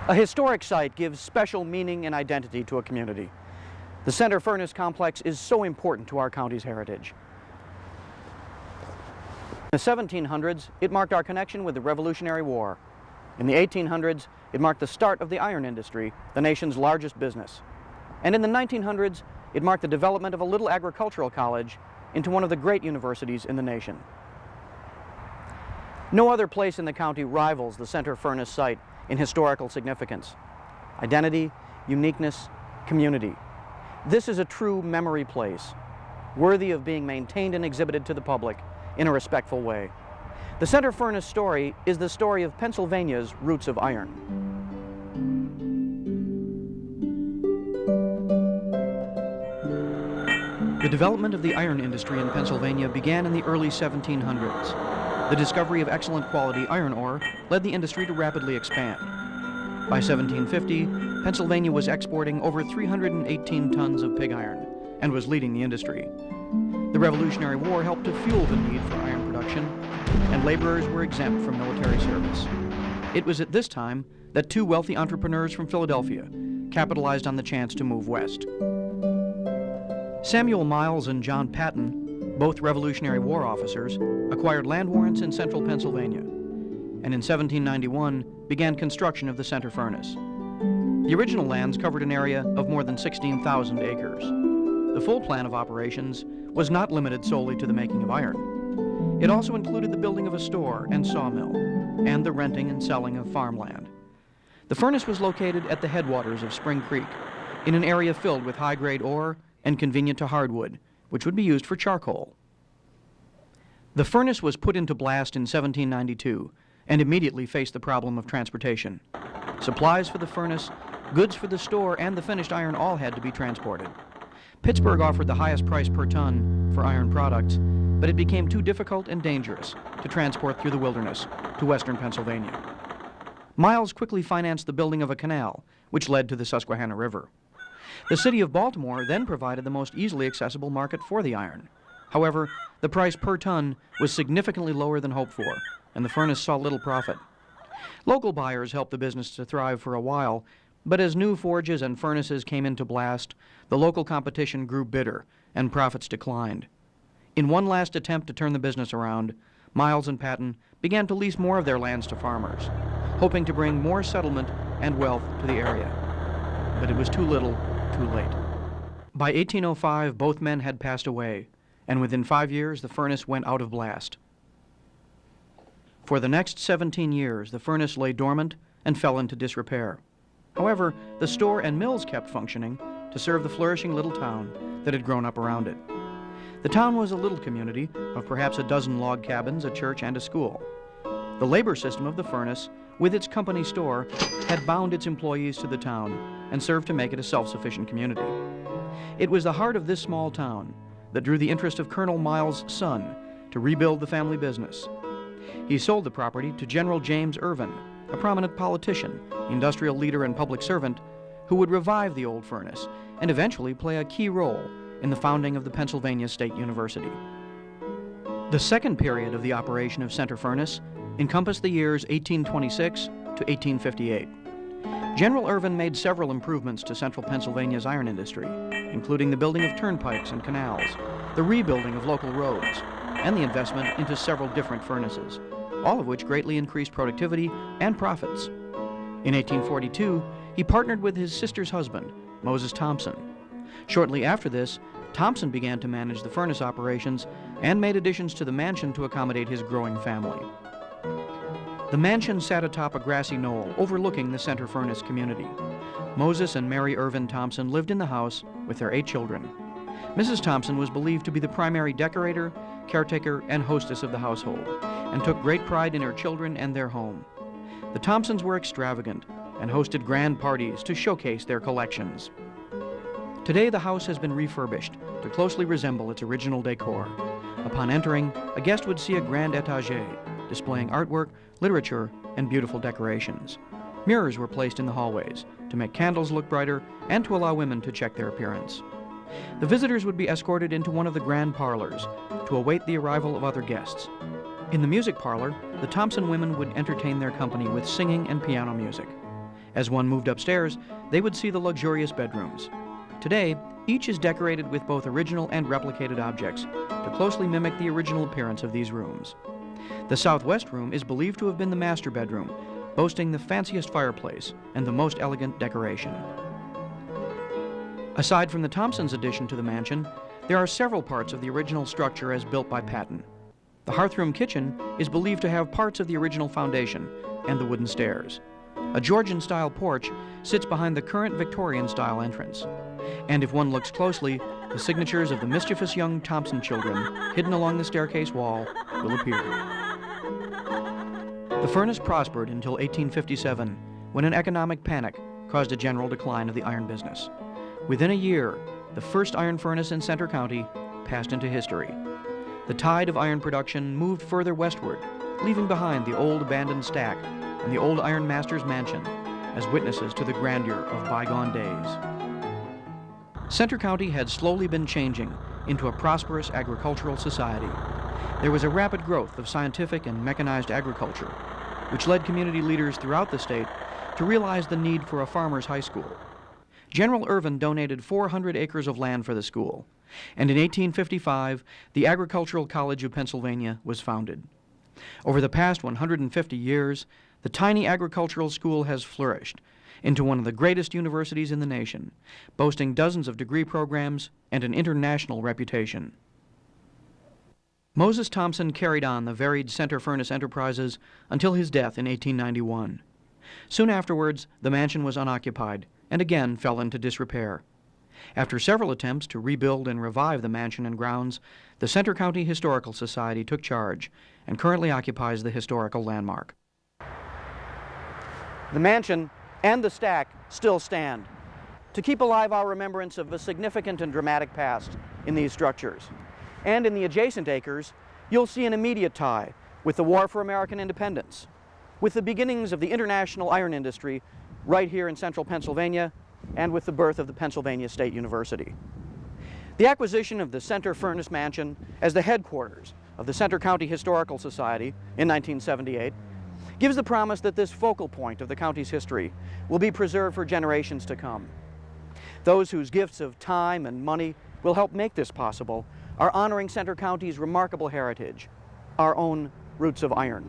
A historic site gives special meaning and identity to a community. The Center Furnace Complex is so important to our county's heritage. In the 1700s, it marked our connection with the Revolutionary War. In the 1800s, it marked the start of the iron industry, the nation's largest business. And in the 1900s, it marked the development of a little agricultural college into one of the great universities in the nation. No other place in the county rivals the Center Furnace site in historical significance. Identity, uniqueness, community. This is a true memory place, worthy of being maintained and exhibited to the public in a respectful way. The Center Furnace story is the story of Pennsylvania's roots of iron. The development of the iron industry in Pennsylvania began in the early 1700s. The discovery of excellent quality iron ore led the industry to rapidly expand. By 1750, Pennsylvania was exporting over 318 tons of pig iron and was leading the industry. The Revolutionary War helped to fuel the need for iron production, and laborers were exempt from military service. It was at this time that two wealthy entrepreneurs from Philadelphia capitalized on the chance to move west. Samuel Miles and John Patton, both Revolutionary War officers, acquired land warrants in central Pennsylvania, and in 1791 began construction of the Center Furnace. The original lands covered an area of more than 16,000 acres. The full plan of operations was not limited solely to the making of iron. It also included the building of a store and sawmill, and the renting and selling of farmland. The furnace was located at the headwaters of Spring Creek, in an area filled with high-grade ore and convenient to hardwood, which would be used for charcoal. The furnace was put into blast in 1792 and immediately faced the problem of transportation. Supplies for the furnace, goods for the store, and the finished iron all had to be transported. Pittsburgh offered the highest price per ton for iron products, but it became too difficult and dangerous to transport through the wilderness to western Pennsylvania. Miles quickly financed the building of a canal, which led to the Susquehanna River. The city of Baltimore then provided the most easily accessible market for the iron. However, the price per ton was significantly lower than hoped for, and the furnace saw little profit. Local buyers helped the business to thrive for a while, but as new forges and furnaces came into blast, the local competition grew bitter and profits declined. In one last attempt to turn the business around, Miles and Patton began to lease more of their lands to farmers, hoping to bring more settlement and wealth to the area. But it was too little, too late. By 1805, both men had passed away, and within 5 years, the furnace went out of blast. For the next 17 years, the furnace lay dormant and fell into disrepair. However, the store and mills kept functioning to serve the flourishing little town that had grown up around it. The town was a little community of perhaps a dozen log cabins, a church, and a school. The labor system of the furnace, with its company store, had bound its employees to the town and served to make it a self-sufficient community. It was the heart of this small town that drew the interest of Colonel Miles' son to rebuild the family business. He sold the property to General James Irvin, a prominent politician, industrial leader, and public servant who would revive the old furnace and eventually play a key role in the founding of the Pennsylvania State University. The second period of the operation of Center Furnace encompassed the years 1826 to 1858. General Irvin made several improvements to central Pennsylvania's iron industry, including the building of turnpikes and canals, the rebuilding of local roads, and the investment into several different furnaces, all of which greatly increased productivity and profits. In 1842, he partnered with his sister's husband, Moses Thompson. Shortly after this, Thompson began to manage the furnace operations and made additions to the mansion to accommodate his growing family. The mansion sat atop a grassy knoll overlooking the Center Furnace community. Moses and Mary Irvin Thompson lived in the house with their 8 children. Mrs. Thompson was believed to be the primary decorator, caretaker, and hostess of the household, and took great pride in her children and their home. The Thompsons were extravagant and hosted grand parties to showcase their collections. Today, the house has been refurbished to closely resemble its original decor. Upon entering, a guest would see a grand étagère displaying artwork, literature, and beautiful decorations. Mirrors were placed in the hallways to make candles look brighter and to allow women to check their appearance. The visitors would be escorted into one of the grand parlors to await the arrival of other guests. In the music parlor, the Thompson women would entertain their company with singing and piano music. As one moved upstairs, they would see the luxurious bedrooms. Today, each is decorated with both original and replicated objects to closely mimic the original appearance of these rooms. The southwest room is believed to have been the master bedroom, boasting the fanciest fireplace and the most elegant decoration. Aside from the Thompsons' addition to the mansion, there are several parts of the original structure as built by Patton. The hearthroom kitchen is believed to have parts of the original foundation and the wooden stairs. A Georgian-style porch sits behind the current Victorian-style entrance. And if one looks closely, the signatures of the mischievous young Thompson children hidden along the staircase wall will appear. The furnace prospered until 1857, when an economic panic caused a general decline of the iron business. Within a year, the first iron furnace in Centre County passed into history. The tide of iron production moved further westward, leaving behind the old abandoned stack and the old Iron Master's mansion as witnesses to the grandeur of bygone days. Centre County had slowly been changing into a prosperous agricultural society. There was a rapid growth of scientific and mechanized agriculture, which led community leaders throughout the state to realize the need for a farmers' high school. General Irvin donated 400 acres of land for the school, and in 1855, the Agricultural College of Pennsylvania was founded. Over the past 150 years, the tiny agricultural school has flourished into one of the greatest universities in the nation, boasting dozens of degree programs and an international reputation. Moses Thompson carried on the varied Centre Furnace enterprises until his death in 1891. Soon afterwards, the mansion was unoccupied and again fell into disrepair. After several attempts to rebuild and revive the mansion and grounds, the Centre County Historical Society took charge and currently occupies the historical landmark. The mansion and the stack still stand to keep alive our remembrance of a significant and dramatic past in these structures. And in the adjacent acres, you'll see an immediate tie with the War for American Independence, with the beginnings of the international iron industry right here in central Pennsylvania, and with the birth of the Pennsylvania State University. The acquisition of the Centre Furnace Mansion as the headquarters of the Centre County Historical Society in 1978 gives the promise that this focal point of the county's history will be preserved for generations to come. Those whose gifts of time and money will help make this possible are honoring Centre County's remarkable heritage, our own roots of iron.